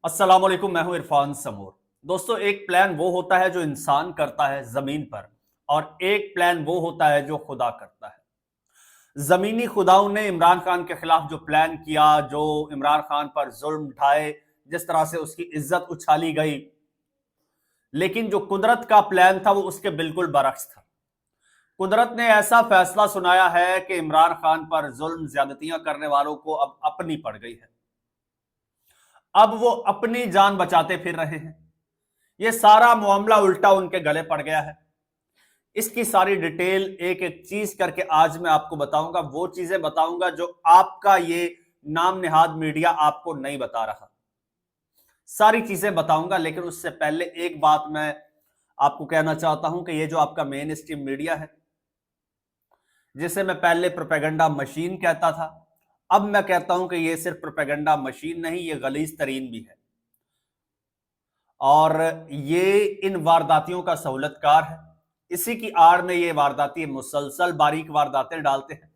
अस्सलाम वालेकुम, मैं हूं इरफान समूर। दोस्तों, एक प्लान वो होता है जो इंसान करता है जमीन पर, और एक प्लान वो होता है जो खुदा करता है। जमीनी खुदाओं ने इमरान खान के खिलाफ जो प्लान किया, जो इमरान खान पर जुल्म ढाए, जिस तरह से उसकी इज्जत उछाली गई, लेकिन जो कुदरत का प्लान था वो उसके बिल्कुल बरक्स था। कुदरत ने ऐसा फैसला सुनाया है कि इमरान खान पर जुल्म ज्यादतियां करने वालों को अब अपनी पड़ गई है। अब वो अपनी जान बचाते फिर रहे हैं। ये सारा मामला उल्टा उनके गले पड़ गया है। इसकी सारी डिटेल एक एक चीज करके आज मैं आपको बताऊंगा। वो चीजें बताऊंगा जो आपका ये नाम निहाद मीडिया आपको नहीं बता रहा। सारी चीजें बताऊंगा, लेकिन उससे पहले एक बात मैं आपको कहना चाहता हूं कि ये जो आपका मेन स्ट्रीम मीडिया है, जिसे मैं पहले प्रोपेगेंडा मशीन कहता था, अब मैं कहता हूं कि ये सिर्फ प्रोपेगेंडा मशीन नहीं, ये गलीज तरीन भी है। और ये इन वारदातियों का सहूलतकार है। इसी की आड़ में ये वारदाती मुसलसल बारीक वारदातें डालते हैं,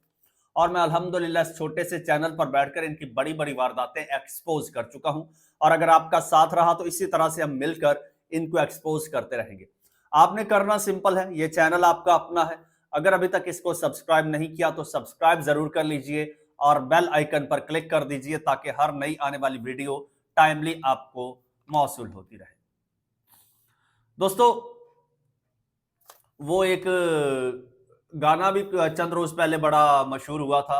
और मैं अल्हम्दुलिल्लाह इस छोटे से चैनल पर बैठकर इनकी बड़ी बड़ी वारदातें एक्सपोज कर चुका हूं। और अगर आपका साथ रहा तो इसी तरह से हम मिलकर इनको एक्सपोज करते रहेंगे। आपने करना सिंपल है, ये चैनल आपका अपना है। अगर अभी तक इसको सब्सक्राइब नहीं किया तो सब्सक्राइब जरूर कर लीजिए और बेल आइकन पर क्लिक कर दीजिए, ताकि हर नई आने वाली वीडियो टाइमली आपको मौसूल होती रहे। दोस्तों, वो एक गाना भी चंद रोज पहले बड़ा मशहूर हुआ था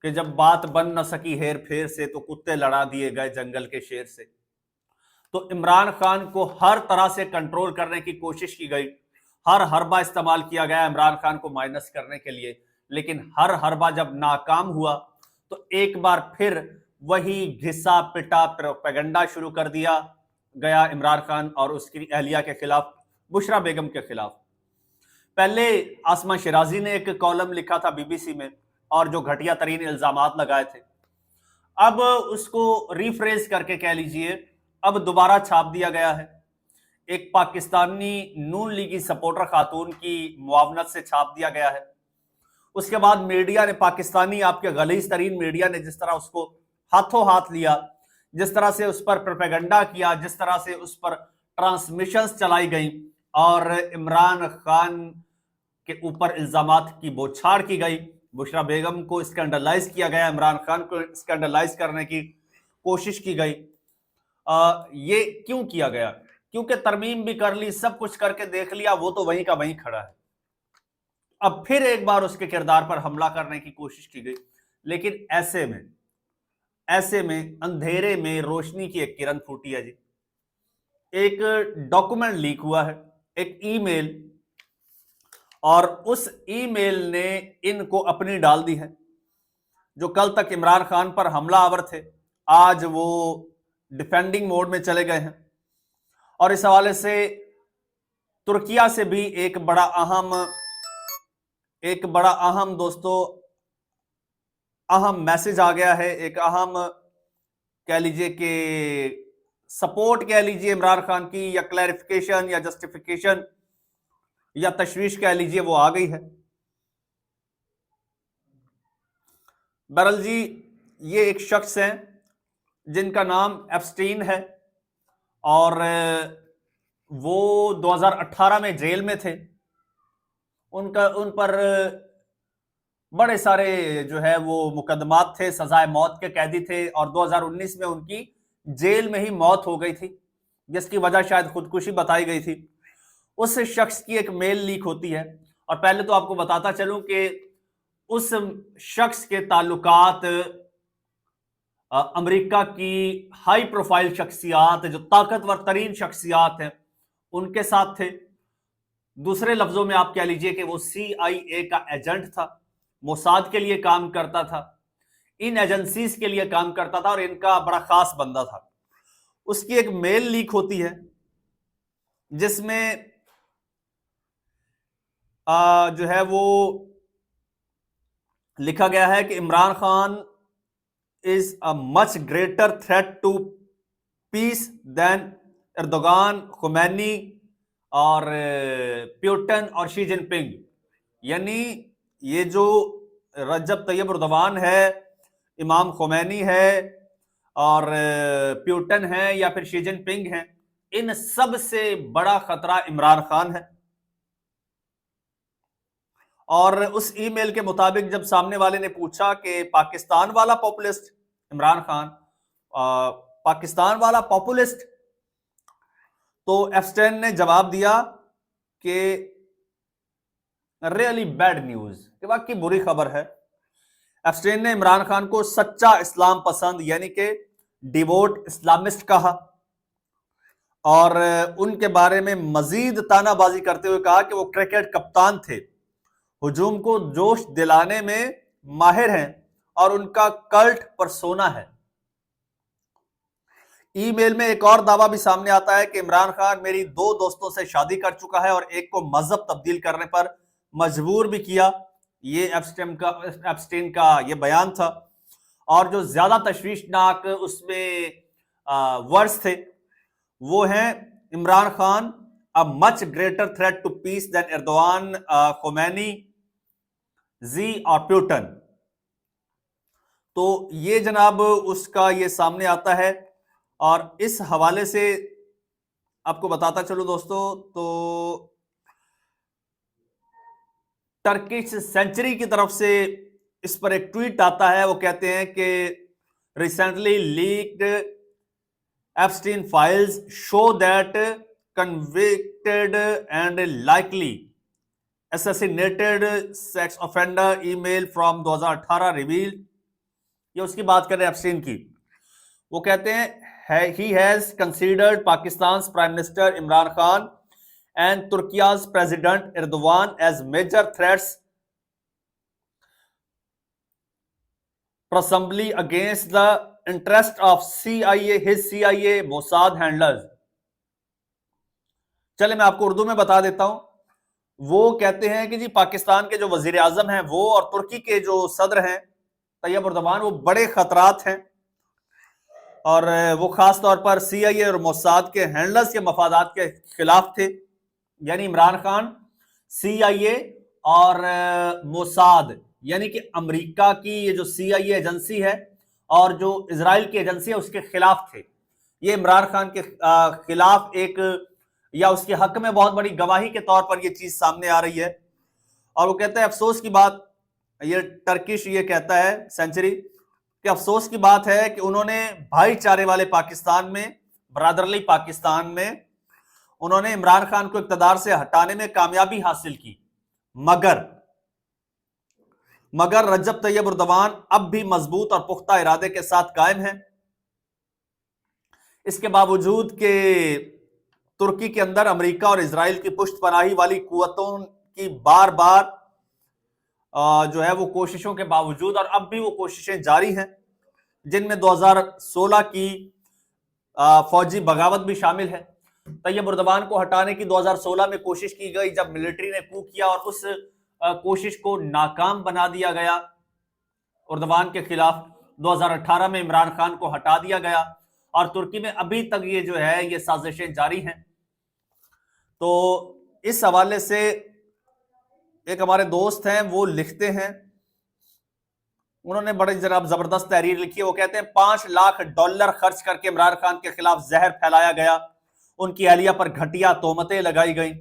कि जब बात बन न सकी हेर फेर से तो कुत्ते लड़ा दिए गए जंगल के शेर से। तो इमरान खान को हर तरह से कंट्रोल करने की कोशिश की गई, हर हरबा इस्तेमाल किया गया इमरान खान को माइनस करने के लिए, लेकिन हर हरबा जब नाकाम हुआ तो एक बार फिर वही घिसा पिटा प्रोपेगेंडा शुरू कर दिया गया इमरान खान और उसकी अहलिया के खिलाफ, बुशरा बेगम के खिलाफ। पहले आसमा शिराजी ने एक कॉलम लिखा था बीबीसी में, और जो घटिया तरीन इल्जामात लगाए थे, अब उसको रिफ्रेज करके कह लीजिए, अब दोबारा छाप दिया गया है। एक पाकिस्तानी नून लीगी सपोर्टर खातून की मुआवनत से छाप दिया गया है। उसके बाद मीडिया ने, पाकिस्तानी आपके गलीज तरीन मीडिया ने जिस तरह उसको हाथों हाथ लिया, जिस तरह से उस पर प्रोपेगेंडा किया, जिस तरह से उस पर ट्रांसमिशंस चलाई गई और इमरान खान के ऊपर इल्जामात की बौछार की गई, बुशरा बेगम को स्कैंडलाइज किया गया, इमरान खान को स्कैंडलाइज करने की कोशिश की गई। ये क्यों किया गया? क्योंकि तरमीम भी कर ली, सब कुछ करके देख लिया, वो तो वहीं का वहीं खड़ा है। अब फिर एक बार उसके किरदार पर हमला करने की कोशिश की गई, लेकिन ऐसे में अंधेरे में रोशनी की एक किरण फूटी है जी। एक डॉक्यूमेंट लीक हुआ है, एक ईमेल, और उस ईमेल ने इनको अपनी डाल दी है। जो कल तक इमरान खान पर हमलावर थे, आज वो डिफेंडिंग मोड में चले गए हैं। और इस हवाले से तुर्किया से भी एक बड़ा अहम दोस्तों अहम मैसेज आ गया है, एक अहम कह लीजिए कि सपोर्ट कह लीजिए इमरान खान की, या क्लैरिफिकेशन या जस्टिफिकेशन या तशवीश कह लीजिए, वो आ गई है। बहरहाल जी, ये एक शख्स हैं जिनका नाम एप्स्टीन है, और वो 2018 में जेल में थे। उन पर बड़े सारे जो है वो मुकदमात थे, सजाए मौत के कैदी थे, और 2019 में उनकी जेल में ही मौत हो गई थी, जिसकी वजह शायद खुदकुशी बताई गई थी। उस शख्स की एक मेल लीक होती है, और पहले तो आपको बताता चलूं कि उस शख्स के ताल्लुकात अमेरिका की हाई प्रोफाइल शख्सियात, जो ताकतवर तरीन शख्सियात हैं, उनके साथ थे। दूसरे लफ्जों में आप कह लीजिए कि वो CIA का एजेंट था, मोसाद के लिए काम करता था, इन एजेंसीज के लिए काम करता था, और इनका बड़ा खास बंदा था। उसकी एक मेल लीक होती है जिसमें जो है वो लिखा गया है कि Imran Khan is a much greater threat to peace than Erdogan, Khomeini और प्यूटन और शी जिनपिंग। यानी ये जो रजब तैयब एर्दोगान है, इमाम खुमैनी है, اور پیوٹن ہے یا پھر شی جن پنگ ہیں، ان سب سے بڑا خطرہ عمران خان ہے۔ اور اس ای میل کے مطابق جب سامنے والے نے پوچھا کہ پاکستان والا پاپولسٹ عمران خان، پاکستان والا پاپولسٹ، تو ایپسٹین نے جواب دیا کہ ریئلی بیڈ نیوز، کہ واقعی بری خبر ہے۔ ایپسٹین نے عمران خان کو سچا اسلام پسند یعنی کہ ڈیووٹ اسلامسٹ کہا، اور ان کے بارے میں مزید تانا بازی کرتے ہوئے کہا کہ وہ کرکٹ کپتان تھے، ہجوم کو جوش دلانے میں ماہر ہیں اور ان کا کلٹ پرسونا ہے۔ ای میل میں ایک اور دعویٰ بھی سامنے آتا ہے کہ عمران خان میری 2 دوستوں سے شادی کر چکا ہے اور ایک کو مذہب تبدیل کرنے پر مجبور بھی کیا۔ یہ ایپسٹین کا یہ بیان تھا، اور جو زیادہ تشویشناک اس میں ورڈز تھے وہ ہیں Imran Khan a much greater threat to peace than Erdogan, Khomeini, Xi اور پیوٹن۔ تو یہ جناب اس کا یہ سامنے آتا ہے، اور اس حوالے سے آپ کو بتاتا چلو دوستو، تو ٹرکش سینچری کی طرف سے اس پر ایک ٹویٹ آتا ہے، وہ کہتے ہیں کہ recently لیکڈ Epstein files show that convicted and likely assassinated sex offender email from 2018 revealed، یہ اس کی بات کر رہے ہیں ایپسٹین کی، وہ کہتے ہیں he has considered Pakistan's Prime Minister Imran Khan and Turkey's President Erdogan as major threats presumably against the interest of CIA, his CIA Mossad handlers۔ چلے میں آپ کو اردو میں بتا دیتا ہوں۔ وہ کہتے ہیں کہ جی پاکستان کے جو وزیر اعظم ہیں وہ اور ترکی کے جو صدر ہیں طیب اردوان، وہ بڑے خطرات ہیں، اور وہ خاص طور پر سی آئی اے اور موساد کے ہینڈلرز کے مفادات کے خلاف تھے، یعنی عمران خان سی آئی اے اور موساد یعنی کہ امریکہ کی یہ جو سی آئی اے ایجنسی ہے اور جو اسرائیل کی ایجنسی ہے اس کے خلاف تھے۔ یہ عمران خان کے خلاف ایک یا اس کے حق میں بہت بڑی گواہی کے طور پر یہ چیز سامنے آ رہی ہے۔ اور وہ کہتا ہے افسوس کی بات، یہ ٹرکش یہ کہتا ہے سینچری کہ افسوس کی بات ہے کہ انہوں نے بھائی چارے والے پاکستان میں، برادرلی پاکستان میں، انہوں نے عمران خان کو اقتدار سے ہٹانے میں کامیابی حاصل کی، مگر رجب طیب اردوان اب بھی مضبوط اور پختہ ارادے کے ساتھ قائم ہیں۔ اس کے باوجود کہ ترکی کے اندر امریکہ اور اسرائیل کی پشت پناہی والی قوتوں کی بار بار جو ہے وہ کوششوں کے باوجود، اور اب بھی وہ کوششیں جاری ہیں، جن میں 2016 کی فوجی بغاوت بھی شامل ہے۔ طیب اردوان کو ہٹانے کی 2016 میں کوشش کی گئی جب ملٹری نے کو کیا، اور اس کوشش کو ناکام بنا دیا گیا اردوان کے خلاف۔ 2018 میں عمران خان کو ہٹا دیا گیا، اور ترکی میں ابھی تک یہ جو ہے یہ سازشیں جاری ہیں۔ تو اس حوالے سے ایک ہمارے دوست ہیں وہ لکھتے ہیں، انہوں نے بڑے جناب زبردست تحریر لکھی ہے، وہ کہتے ہیں $5 لاکھ خرچ کر کے عمران خان کے خلاف زہر پھیلایا گیا، ان کی اہلیہ پر گھٹیا تہمتیں لگائی گئیں،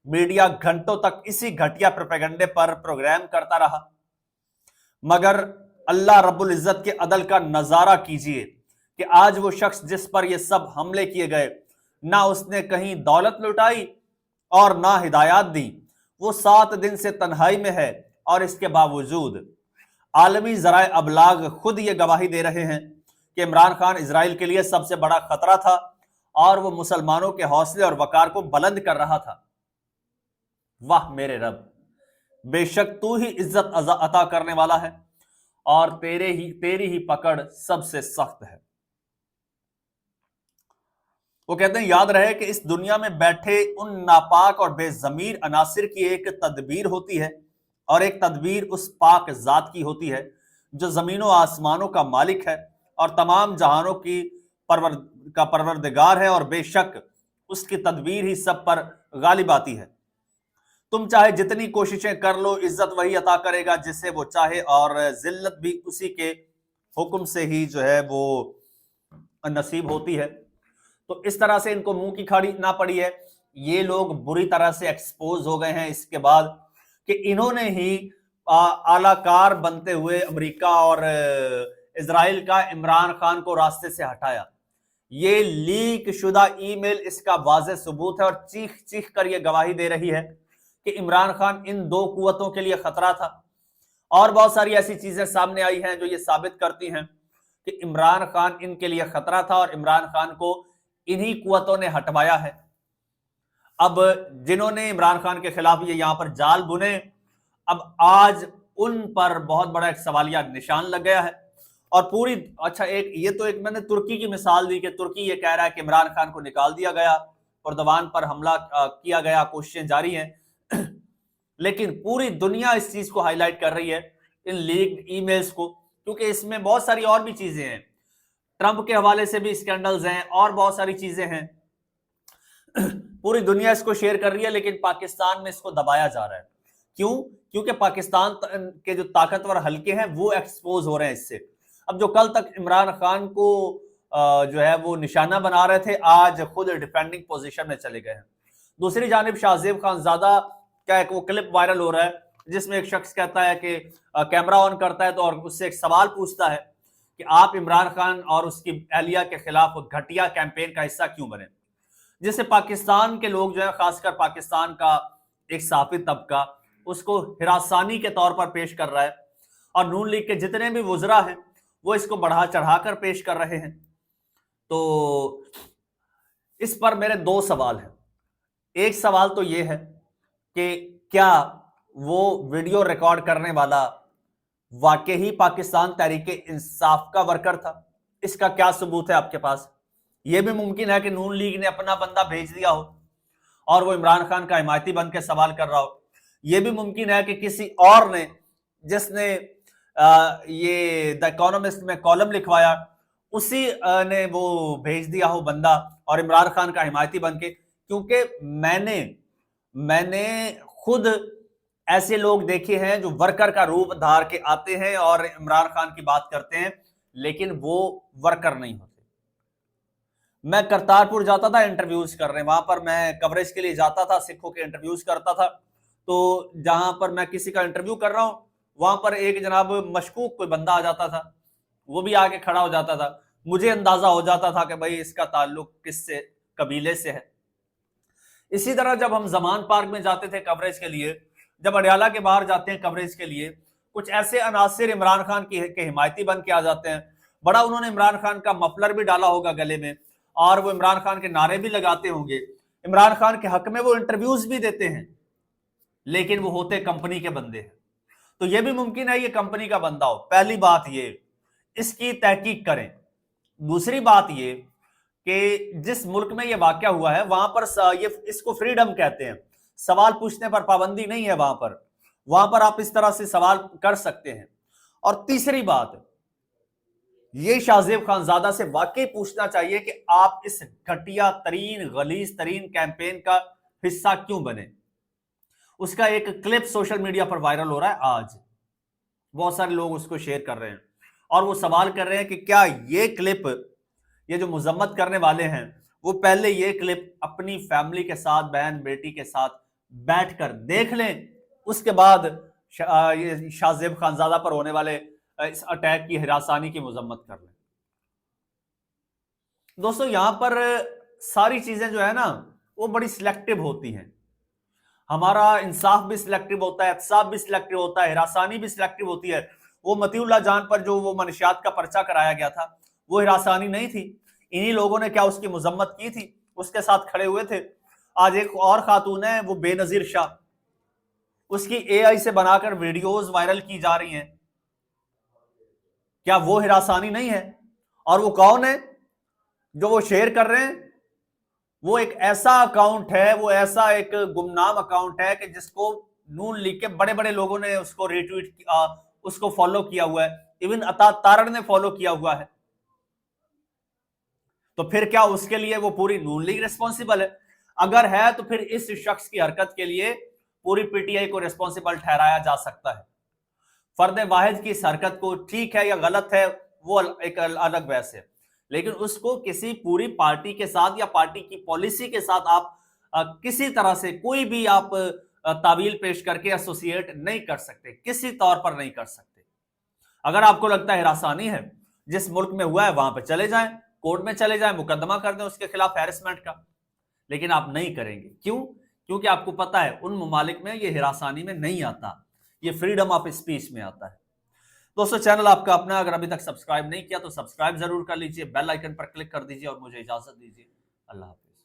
میڈیا گھنٹوں تک اسی گھٹیا پروپیگنڈے پر پروگرام کرتا رہا، مگر اللہ رب العزت کے عدل کا نظارہ کیجئے کہ آج وہ شخص جس پر یہ سب حملے کیے گئے، نہ اس نے کہیں دولت لٹائی اور نہ ہدایات دی، وہ 7 دن سے تنہائی میں ہے، اور اس کے باوجود عالمی ذرائع ابلاغ خود یہ گواہی دے رہے ہیں کہ عمران خان اسرائیل کے لیے سب سے بڑا خطرہ تھا، اور وہ مسلمانوں کے حوصلے اور وقار کو بلند کر رہا تھا۔ واہ میرے رب، بے شک تو ہی عزت عطا کرنے والا ہے، اور تیری ہی پکڑ سب سے سخت ہے۔ وہ کہتے ہیں یاد رہے کہ اس دنیا میں بیٹھے ان ناپاک اور بے ضمیر عناصر کی ایک تدبیر ہوتی ہے، اور ایک تدبیر اس پاک ذات کی ہوتی ہے جو زمین و آسمانوں کا مالک ہے اور تمام جہانوں کی پروردگار ہے، اور بے شک اس کی تدبیر ہی سب پر غالب آتی ہے۔ تم چاہے جتنی کوششیں کر لو، عزت وہی عطا کرے گا جسے وہ چاہے، اور ذلت بھی اسی کے حکم سے ہی جو ہے وہ नसीब होती है। तो इस तरह से इनको मुंह की खाड़ी ना पड़ी है। ये लोग बुरी तरह से एक्सपोज हो गए हैं इसके बाद कि इन्होंने ही आलाकार बनते हुए अमेरिका और इजराइल का इमरान खान को रास्ते से हटाया। ये लीक शुदा ईमेल इसका वाज़ेह सबूत है और चीख चीख कर यह गवाही दे रही है कि इमरान खान इन दो कुव्वतों के लिए खतरा था। और बहुत सारी ऐसी चीजें सामने आई हैं जो ये साबित करती हैं कि इमरान खान इनके लिए खतरा था और इमरान खान को इन्हीं कुव्वतों ने हटवाया है। अब जिन्होंने इमरान खान के खिलाफ ये यहां पर जाल बुने, अब आज उन पर बहुत बड़ा एक सवालिया निशान लग गया है। और पूरी एक ये तो एक मैंने तुर्की की मिसाल दी कि तुर्की ये कह रहा है कि इमरान खान को निकाल दिया गया, पुरदवान पर हमला किया गया, कोशिशें जारी हैं। लेकिन पूरी दुनिया इस चीज को हाईलाइट कर रही है, इन लीक्ड ईमेल्स को, क्योंकि इसमें बहुत सारी और भी चीजें हैं। ट्रंप के हवाले से भी स्कैंडल्स हैं और बहुत सारी चीजें हैं। पूरी दुनिया इसको शेयर कर रही है, लेकिन पाकिस्तान में इसको दबाया जा रहा है। क्यों? क्योंकि पाकिस्तान के जो ताकतवर हलके हैं वो एक्सपोज हो रहे हैं इससे। अब जो कल तक इमरान खान को जो है वो निशाना बना रहे थे, आज खुद डिफेंडिंग पोजीशन में चले गए हैं। दूसरी जानिब शाहजेब खानजादा क्या एक वो क्लिप वायरल हो रहा है जिसमें एक शख्स कहता है कि कैमरा ऑन करता है तो और उससे एक सवाल पूछता है कि आप इमरान खान और उसकी अहलिया के खिलाफ घटिया कैंपेन का हिस्सा क्यों बने, जिससे पाकिस्तान के लोग जो है, खासकर पाकिस्तान का एक सहाफी तबका उसको हिरासानी के तौर पर पेश कर रहा है। और नून लीग के जितने भी वुजरा हैं वो इसको बढ़ा चढ़ाकर पेश कर रहे हैं। तो इस पर मेरे दो सवाल हैं। एक सवाल तो ये है कि क्या वो वीडियो रिकॉर्ड करने वाला वाकई ही पाकिस्तान तहरीक इंसाफ का वर्कर था? इसका क्या सबूत है आपके पास? यह भी मुमकिन है कि नून लीग ने अपना बंदा भेज दिया हो और वो इमरान खान का हिमायती बन के सवाल कर रहा हो। यह भी मुमकिन है कि किसी और ने, जिसने ये द इकोनॉमिस्ट में कॉलम लिखवाया, उसी ने वो भेज दिया हो बंदा और इमरान खान का हिमायती बन के। क्योंकि मैंने खुद ऐसे लोग देखे हैं जो वर्कर का रूप धार के आते हैं और इमरान खान की बात करते हैं, लेकिन वो वर्कर नहीं होते। मैं करतारपुर जाता था इंटरव्यूज करने, वहां पर मैं कवरेज के लिए जाता था, सिखों के इंटरव्यूज करता था। तो जहां पर मैं किसी का इंटरव्यू कर रहा हूं, वहां पर एक जनाब मशकूक कोई बंदा आ जाता था, वो भी आके खड़ा हो जाता था। मुझे अंदाजा हो जाता था कि भाई इसका ताल्लुक किससे, कबीले से है। इसी तरह जब हम जमान पार्क में जाते थे कवरेज के लिए, जब अडयाला के बाहर जाते हैं कवरेज के लिए, कुछ ऐसे अनासिर इमरान खान के हिमायती बन के आ जाते हैं। बड़ा उन्होंने इमरान खान का मफलर भी डाला होगा गले में और वो इमरान खान के नारे भी लगाते होंगे, इमरान खान के हक में वो इंटरव्यूज भी देते हैं, लेकिन वो होते कंपनी के बंदे हैं। तो ये भी मुमकिन है ये कंपनी का बंदा हो। पहली बात ये, इसकी तहकीक करें। दूसरी बात ये कि जिस मुल्क में ये वाकया हुआ है वहां पर ये इसको फ्रीडम कहते हैं, सवाल पूछने पर पाबंदी नहीं है। वहां पर आप इस तरह से सवाल कर सकते हैं। और तीसरी बात, ये शाहजेब खानजादा से वाकई पूछना चाहिए कि आप इस घटिया तरीन, गलीज तरीन कैंपेन का हिस्सा क्यों बने। उसका एक क्लिप सोशल मीडिया पर वायरल हो रहा है आज, बहुत सारे लोग उसको शेयर कर रहे हैं और वो सवाल कर रहे हैं कि क्या ये क्लिप, ये जो मुजम्मत करने वाले हैं, वो पहले ये क्लिप अपनी फैमिली के साथ, बहन बेटी के साथ बैठकर देख लें, उसके बाद ये शाहजेब खानजादा पर होने वाले इस अटैक की, हिरासानी की मुजम्मत कर लें। दोस्तों यहां पर सारी चीजें जो है ना वो बड़ी सिलेक्टिव होती हैं। हमारा इंसाफ भी सिलेक्टिव होता है, एहतसाब भी सिलेक्टिव होता है, हिरासानी भी सिलेक्टिव होती है। वो मतीउल्लाह जान पर जो वो मनशियात का पर्चा कराया गया था, वो हिरासानी नहीं थी। इन्हीं लोगों ने क्या उसकी मुजम्मत की थी, उसके साथ खड़े हुए थे। आज एक और खातून है, वो बेनजीर शाह, उसकी एआई से बनाकर वीडियोस वायरल की जा रही हैं। क्या वो हिरासानी नहीं है? और वो कौन है जो वो शेयर कर रहे हैं? वो एक ऐसा अकाउंट है, वो ऐसा एक गुमनाम अकाउंट है कि जिसको नून लीग के बड़े बड़े लोगों ने उसको रिट्वीट किया, उसको फॉलो किया हुआ है, इवन अता तारड़ ने फॉलो किया हुआ है। तो फिर क्या उसके लिए वो पूरी नून लीग रिस्पॉन्सिबल है? अगर है तो फिर इस शख्स की हरकत के लिए पूरी पीटीआई को रिस्पॉन्सिबल ठहराया जा सकता है। फर्द वाहिद की इस हरकत को ठीक है या गलत है वो एक अलग बहस है, لیکن اس کو کسی پوری پارٹی کے ساتھ یا پارٹی کی پالیسی کے ساتھ آپ کسی طرح سے کوئی بھی آپ تعویل پیش کر کے ایسوسیٹ نہیں کر سکتے، کسی طور پر نہیں کر سکتے۔ اگر آپ کو لگتا ہے ہراسانی ہے، جس ملک میں ہوا ہے وہاں پہ چلے جائیں، کورٹ میں چلے جائیں، مقدمہ کر دیں اس کے خلاف ہیرسمنٹ کا، لیکن آپ نہیں کریں گے۔ کیوں؟ کیونکہ آپ کو پتا ہے ان ممالک میں یہ ہراسانی میں نہیں آتا، یہ فریڈم آف اسپیچ میں آتا ہے۔ دوستو چینل آپ کا اپنا، اگر ابھی تک سبسکرائب نہیں کیا تو سبسکرائب ضرور کر لیجئے، بیل آئیکن پر کلک کر دیجئے اور مجھے اجازت دیجئے۔ اللہ حافظ۔